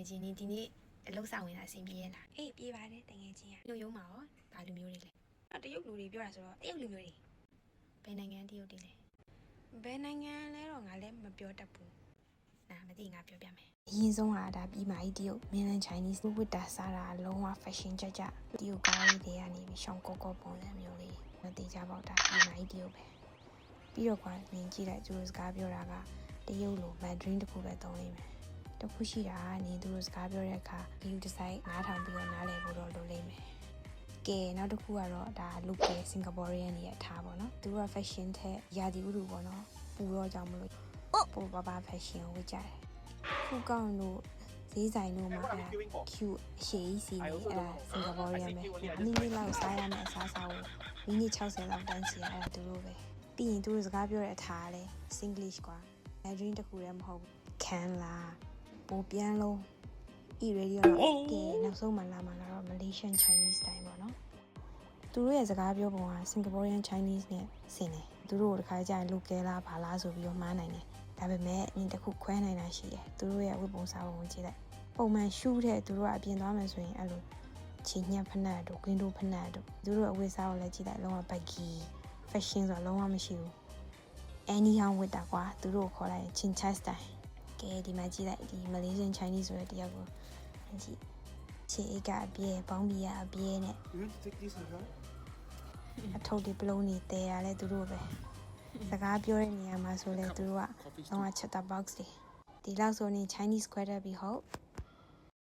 ယ်ချင်းဒီနေ့အလုပ်ဆောင်ဝင်တာအဆင်ပြေရလား အေးပြေးပါတယ်တကယ်ချင်းရ လူရုံးမှာရောဘာလူမျိုးတွေလဲ တရုတ်လူတွေပြောတာဆိုတော့တရုတ်လူမျိုးတွေ ဘယ်နိုင်ငံတရုတ်တွေလဲ ဘယ်နိုင်ငံလဲတော့ငါလည်းမပြောတတ်ဘူး နာမသိငါပြောပြမယ် အရင်ဆုံးဟာဒါပြီးမှဒီတရုတ် mainland Chinese ဝတ်တာစားတာလုံးဝ fashion ကြကြတရုတ်ကားလေးတွေကနေပြီးရှောင်းကောကောပုံစံမျိုးလေးမသိကြပေါ့ဒါပြီးမှဒီတရုတ်ပဲပြီးတော့ကွာမြင်ကြည့်လိုက်သူတို့စကားပြောတာကတရုတ်လို Mandarin တစ်ခုပဲသုံးနေမယ်တခုရှိတာကနေသူတို့စကားပြောတဲ့အခါ view design နားထောင်ပြီးတော့နားလည်ဖို့တော့လိုလိမ့်မယ်ကဲနောက်တစ်ခုကတော့ဒါ local Singaporean တွေရဲ့ထားပေါ့နော်သူတို့က fashion ထက်ရာသီဥတုပေါ့နော်ပူတော့ကြောင့်မလို့ပိုဘာဘာ fashion ကိုဝတ်ကြတယ်ခုကောင်းလို့ဈေးဆိုင်တို့မှာအဲ့ cute အရှိကြီးစီနေအဲ့ဒါ Singaporean ပဲမိနစ်လောက်စားရမယ့်အစားအစာကိုမိနစ်60လောက်တန်းစီရအဲ့ဒါသူတို့ပဲပြီးရင်သူတို့စကားပြောတဲ့အထားလဲ Singlish ကွာ Mandarin တစ်ခုတည်းမဟုတ်ဘူးခံလားပိုပြန်လုံး e-radio တော့ကဲနောက်ဆုံးမှလာမှာကတော့ Malaysian Chinese style ပေါ့နော်သူတို့ရဲ့စကားပြောပုံက Singaporean Chinese နဲ့ဆင်တယ်သူတို့တခါကျရင် local လားဘာလားဆိုပြီးတော့မှားနိုင်တယ်ဒါပေမဲ့အရင်တစ်ခုခွဲနိုင်တာရှိတယ်သူတို့ရဲ့ဝတ်ပုံစားပုံကိုကြည့်လိုက်ပုံမှန်ရှူးတဲ့သူတို့ကအပြင်သွားမယ်ဆိုရင်အဲ့လိုချီညက်ဖနက်တို့ window ဖနက်တို့သူတို့အဝတ်စားကိုလည်းကြည့်လိုက်လုံးဝ baggy fashion ဆိုတာလုံးဝမရှိဘူး anyhow ဝတ်တာကွာသူတို့ခေါ်လိုက်ရင် chin chai style ကဲဒီမှာကြည့်လိုက်ဒီ Malaysian Chinese ဆိုတဲ့တယောက်ကိုကြည့်ခြေအိတ်ကအပြဲပေါင်းပြီးအပြဲနဲ့အထုပ်ဒီပလုံးနေတဲရလဲသူတို့ပဲစကားပြောတဲ့နေရာမှာဆိုလဲသူတို့ကလုံးဝ chat box တွေဒီလောက်ဆိုနေ Chinese ခွဲတတ်ပြီးဟုတ်